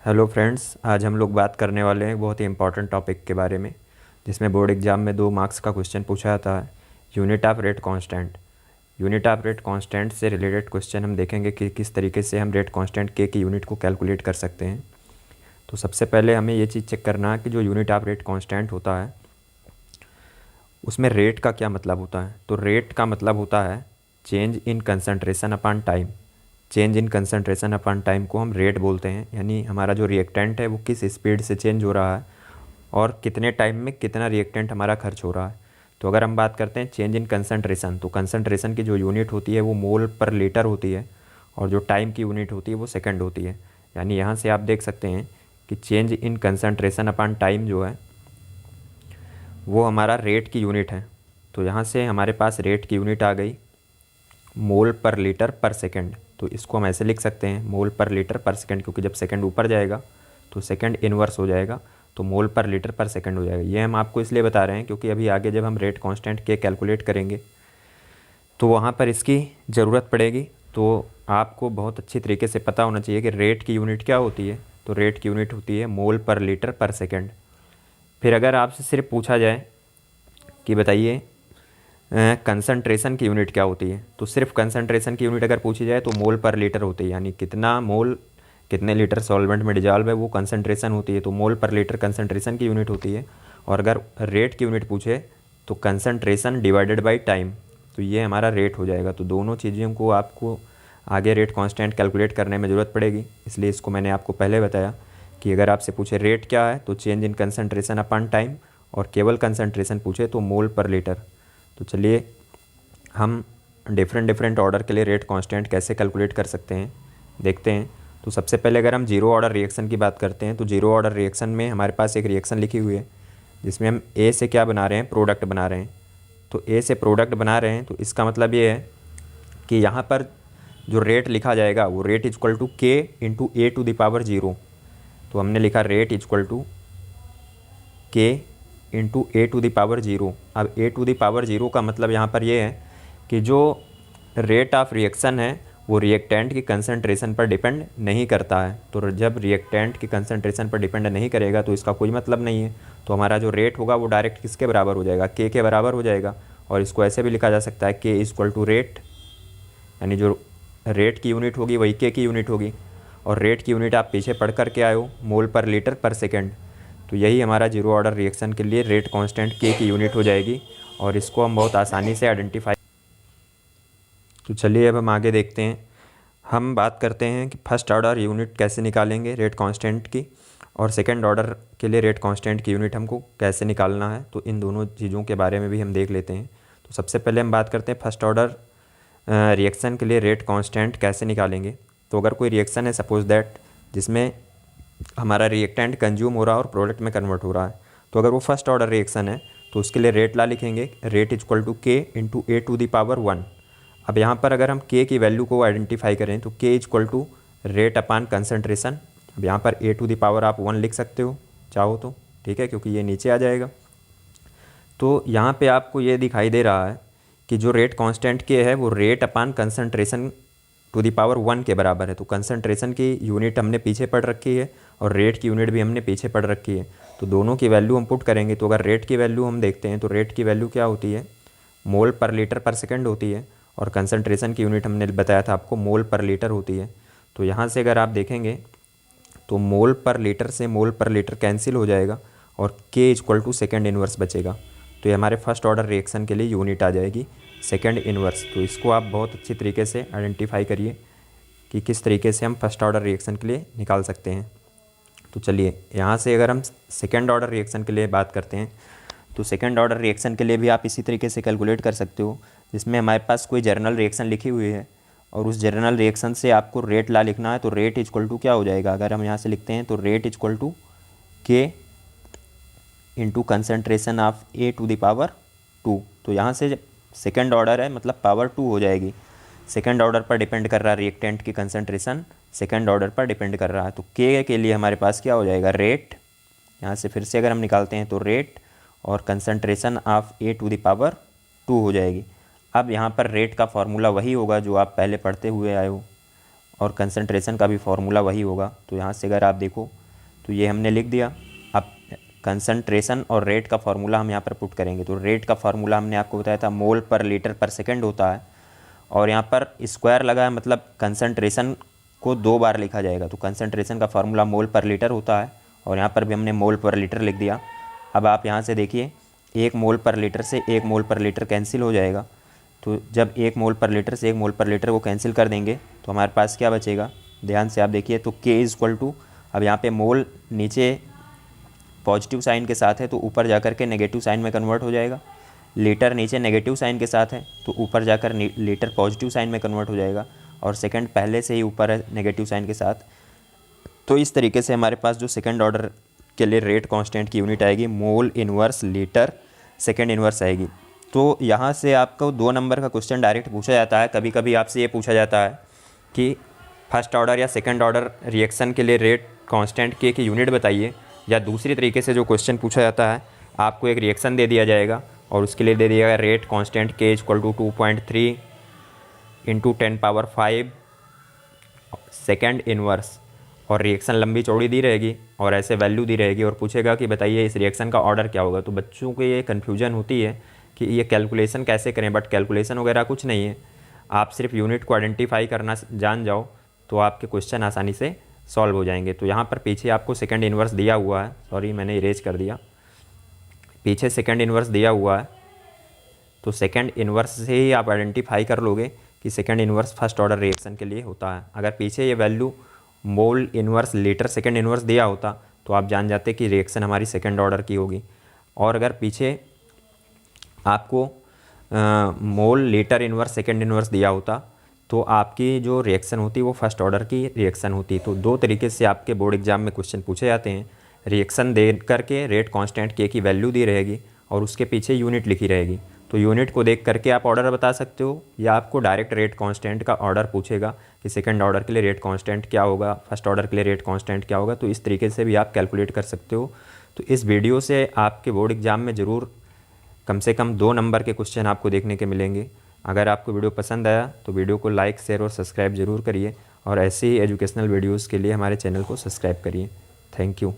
Hello friends, आज हम लोग बात करने वाले हैं बहुत ही इंपॉर्टेंट टॉपिक के बारे में, जिसमें बोर्ड एग्जाम में 2 मार्क्स का क्वेश्चन पूछा जाता है। Unit of rate constant. Unit of rate constant से रिलेटेड क्वेश्चन हम देखेंगे कि किस तरीके से हम रेट कांस्टेंट के की यूनिट को कैलकुलेट कर सकते हैं। तो सबसे पहले हमें ये चीज़ चेक करना है कि जो यूनिट ऑफ रेट कांस्टेंट होता है उसमें रेट का क्या मतलब होता है। तो रेट का मतलब होता है change in concentration upon time. Change in concentration upon time को हम रेट बोलते हैं, यानी हमारा जो रिएक्टेंट है वो किस स्पीड से चेंज हो रहा है और कितने टाइम में कितना रिएक्टेंट हमारा खर्च हो रहा है। तो अगर हम बात करते हैं चेंज इन कंसंट्रेशन, तो कंसंट्रेशन की जो यूनिट होती है वो मोल पर लीटर होती है और जो टाइम की यूनिट होती है वो सेकंड होती है। यानी यहाँ से आप देख सकते हैं कि change in concentration upon time जो है वो हमारा रेट की यूनिट है। तो यहाँ से हमारे पास रेट की यूनिट आ गई मोल पर लीटर पर सेकंड। तो इसको हम ऐसे लिख सकते हैं मोल पर लीटर पर सेकंड, क्योंकि जब सेकंड ऊपर जाएगा तो सेकंड इन्वर्स हो जाएगा, तो मोल पर लीटर पर सेकंड हो जाएगा। ये हम आपको इसलिए बता रहे हैं क्योंकि अभी आगे जब हम रेट कांस्टेंट के कैलकुलेट करेंगे तो वहाँ पर इसकी ज़रूरत पड़ेगी। तो आपको बहुत अच्छी तरीके से पता होना चाहिए कि रेट की यूनिट क्या होती है। तो रेट की यूनिट होती है मोल पर लीटर पर सेकेंड। फिर अगर आपसे सिर्फ पूछा जाए कि बताइए कंसंट्रेशन की यूनिट क्या होती है, तो सिर्फ कंसंट्रेशन की यूनिट अगर पूछी जाए तो मोल पर लीटर होती है, यानी कितना मोल कितने लीटर सॉल्वेंट में डिजॉल्व है वो कंसंट्रेशन होती है। तो मोल पर लीटर कंसंट्रेशन की यूनिट होती है। और अगर रेट की यूनिट पूछे तो कंसंट्रेशन डिवाइडेड बाई टाइम, तो ये हमारा रेट हो जाएगा। तो दोनों चीज़ों को आपको आगे रेट कांस्टेंट कैलकुलेट करने में ज़रूरत पड़ेगी, इसलिए इसको मैंने आपको पहले बताया कि अगर आपसे पूछे रेट क्या है तो change in concentration upon time, और केवल कंसंट्रेशन पूछे तो मोल पर लीटर। तो चलिए हम डिफरेंट ऑर्डर के लिए रेट कांस्टेंट कैसे कैलकुलेट कर सकते हैं देखते हैं। तो सबसे पहले अगर हम जीरो ऑर्डर रिएक्शन की बात करते हैं तो जीरो ऑर्डर रिएक्शन में हमारे पास एक रिएक्शन लिखी हुई है जिसमें हम ए से क्या बना रहे हैं, प्रोडक्ट बना रहे हैं। तो ए से प्रोडक्ट बना रहे हैं तो इसका मतलब ये है कि यहाँ पर जो रेट लिखा जाएगा वो रेट इक्वल टू के into A to the power zero. तो हमने लिखा रेट इक्वल टू के into A to the power zero. अब A to the power zero का मतलब यहाँ पर ये है कि जो रेट ऑफ रिएक्शन है वो रिएक्टेंट की कंसंट्रेशन पर डिपेंड नहीं करता है। तो जब रिएक्टेंट की कंसंट्रेशन पर डिपेंड नहीं करेगा तो इसका कोई मतलब नहीं है। तो हमारा जो रेट होगा वो डायरेक्ट किसके बराबर हो जाएगा, के बराबर हो जाएगा। और इसको ऐसे भी लिखा जा सकता है के इक्वल टू रेट, यानी जो रेट की यूनिट होगी वही के की यूनिट होगी। और रेट की यूनिट आप पीछे पढ़ कर के आए हो मोल पर लीटर पर सेकेंड। तो यही हमारा जीरो ऑर्डर रिएक्शन के लिए रेट कांस्टेंट के की यूनिट हो जाएगी और इसको हम बहुत आसानी से आइडेंटिफाई। तो चलिए अब हम आगे देखते हैं। हम बात करते हैं कि फर्स्ट ऑर्डर यूनिट कैसे निकालेंगे रेट कांस्टेंट की, और सेकंड ऑर्डर के लिए रेट कांस्टेंट की यूनिट हमको कैसे निकालना है। तो इन दोनों चीज़ों के बारे में भी हम देख लेते हैं। तो सबसे पहले हम बात करते हैं फर्स्ट ऑर्डर रिएक्शन के लिए रेट कांस्टेंट कैसे निकालेंगे। तो अगर कोई रिएक्शन है सपोज दैट जिसमें हमारा रिएक्टेंट कंज्यूम हो रहा है और प्रोडक्ट में कन्वर्ट हो रहा है, तो अगर वो फर्स्ट ऑर्डर रिएक्शन है तो उसके लिए रेट ला लिखेंगे रेट इक्वल टू के into A to the power one. अब यहाँ पर अगर हम के की वैल्यू को आइडेंटिफाई करें तो k equal to rate upon concentration. अब यहाँ पर ए टू द पावर आप वन लिख सकते हो चाहो तो, ठीक है, क्योंकि ये नीचे आ जाएगा। तो यहाँ पे आपको ये दिखाई दे रहा है कि जो रेट कांस्टेंट के है वो rate upon concentration to the power one के बराबर है। तो कंसंट्रेशन की यूनिट हमने पीछे पढ़ रखी है और रेट की यूनिट भी हमने पीछे पढ़ रखी है। तो दोनों की वैल्यू हम पुट करेंगे। तो अगर रेट की वैल्यू हम देखते हैं तो रेट की वैल्यू क्या होती है, मोल पर लीटर पर सेकेंड होती है, और कंसंट्रेशन की यूनिट हमने बताया था आपको मोल पर लीटर होती है। तो यहाँ से अगर आप देखेंगे तो मोल पर लीटर से मोल पर लीटर कैंसिल हो जाएगा और के इक्वल टू सेकेंड इन्वर्स बचेगा। तो ये हमारे फर्स्ट ऑर्डर रिएक्शन के लिए यूनिट आ जाएगी सेकेंड इन्वर्स। तो इसको आप बहुत अच्छी तरीके से आइडेंटिफाई करिए कि किस तरीके से हम फर्स्ट ऑर्डर रिएक्शन के लिए निकाल सकते हैं। तो चलिए यहाँ से अगर हम सेकेंड ऑर्डर रिएक्शन के लिए बात करते हैं तो सेकेंड ऑर्डर रिएक्शन के लिए भी आप इसी तरीके से कैलकुलेट कर सकते हो, जिसमें हमारे पास कोई जर्नल रिएक्शन लिखी हुई है और उस जर्नल रिएक्शन से आपको रेट ला लिखना है। तो रेट इक्वल टू क्या हो जाएगा, अगर हम यहाँ से लिखते हैं तो रेट इक्वल टू के into concentration of A to the power two. तो यहाँ से सेकेंड ऑर्डर है मतलब पावर टू हो जाएगी। सेकेंड ऑर्डर पर डिपेंड कर रहा है रिएक्टेंट की कंसंट्रेशन, सेकेंड ऑर्डर पर डिपेंड कर रहा है। तो के लिए हमारे पास क्या हो जाएगा रेट, यहाँ से फिर से अगर हम निकालते हैं तो रेट और concentration of A to the power two हो जाएगी। अब यहाँ पर रेट का फॉर्मूला वही होगा जो आप पहले पढ़ते हुए आए हो, और कंसंट्रेशन का भी फॉर्मूला वही होगा। तो यहाँ से अगर आप देखो तो ये हमने लिख दिया। अब कंसंट्रेशन और रेट का फार्मूला हम यहाँ पर पुट करेंगे। तो रेट का फार्मूला हमने आपको बताया था मोल पर लीटर पर सेकंड होता है, और यहाँ पर स्क्वायर लगा है मतलब कंसंट्रेशन को 2 बार लिखा जाएगा। तो कंसंट्रेशन का फार्मूला मोल पर लीटर होता है, और यहाँ पर भी हमने मोल पर लीटर लिख दिया। अब आप यहाँ से देखिए 1 मोल पर लीटर से 1 मोल पर लीटर कैंसिल हो जाएगा। तो जब 1 मोल पर लीटर से 1 मोल पर लीटर को कैंसिल कर देंगे तो हमारे पास क्या बचेगा, ध्यान से आप देखिए। तो K इज़ टू, अब यहाँ पे मोल नीचे पॉजिटिव साइन के साथ है तो ऊपर जाकर के नेगेटिव साइन में कन्वर्ट हो जाएगा। लीटर नीचे नेगेटिव साइन के साथ है तो ऊपर जाकर लीटर पॉजिटिव साइन में कन्वर्ट हो जाएगा, और सेकंड पहले से ही ऊपर है नेगेटिव साइन के साथ। तो इस तरीके से हमारे पास जो सेकंड ऑर्डर के लिए रेट कांस्टेंट की यूनिट आएगी mole inverse litre second inverse आएगी। तो यहाँ से आपको 2 नंबर का क्वेश्चन डायरेक्ट पूछा जाता है। कभी कभी आपसे ये पूछा जाता है कि फर्स्ट ऑर्डर या सेकंड ऑर्डर रिएक्शन के लिए रेट कांस्टेंट के की यूनिट बताइए, या दूसरी तरीके से जो क्वेश्चन पूछा जाता है आपको एक रिएक्शन दे दिया जाएगा और उसके लिए दे दिया गया rate constant K equal to 2.3 into 10⁵ second inverse, और रिएक्शन लंबी चौड़ी दी रहेगी और ऐसे वैल्यू दी रहेगी, और पूछेगा कि बताइए इस रिएक्शन का ऑर्डर क्या होगा। तो बच्चों को ये कन्फ्यूजन होती है कि ये कैलकुलेशन कैसे करें, बट कैलकुलेशन वगैरह कुछ नहीं है। आप सिर्फ यूनिट को आइडेंटिफाई करना जान जाओ तो आपके क्वेश्चन आसानी से सॉल्व हो जाएंगे। तो यहाँ पर पीछे आपको सेकंड इन्वर्स दिया हुआ है, सॉरी मैंने इरेज कर दिया, पीछे सेकंड इन्वर्स दिया हुआ है। तो सेकंड इन्वर्स से ही आप आइडेंटिफाई कर लोगे कि second inverse first order reaction के लिए होता है। अगर पीछे ये वैल्यू मोल इन्वर्स लीटर सेकंड इन्वर्स दिया होता तो आप जान जाते कि रिएक्शन हमारी सेकंड ऑर्डर की होगी, और अगर पीछे आपको mole litre inverse second inverse दिया होता तो आपकी जो रिएक्शन होती वो फर्स्ट ऑर्डर की रिएक्शन होती। तो 2 तरीके से आपके बोर्ड एग्जाम में क्वेश्चन पूछे जाते हैं। रिएक्शन दे करके रेट कांस्टेंट K की वैल्यू दी रहेगी और उसके पीछे यूनिट लिखी रहेगी। तो यूनिट को देख करके आप ऑर्डर बता सकते हो, या आपको डायरेक्ट रेट कांस्टेंट का ऑर्डर पूछेगा कि सेकंड ऑर्डर के लिए रेट कांस्टेंट क्या होगा, फर्स्ट ऑर्डर के लिए रेट कांस्टेंट क्या होगा। तो इस तरीके से भी आप कैलकुलेट कर सकते हो। तो इस वीडियो से आपके बोर्ड एग्जाम में ज़रूर कम से कम 2 नंबर के क्वेश्चन आपको देखने के मिलेंगे। अगर आपको वीडियो पसंद आया तो वीडियो को लाइक शेयर और सब्सक्राइब ज़रूर करिए, और ऐसे ही एजुकेशनल वीडियोज़ के लिए हमारे चैनल को सब्सक्राइब करिए। Thank you.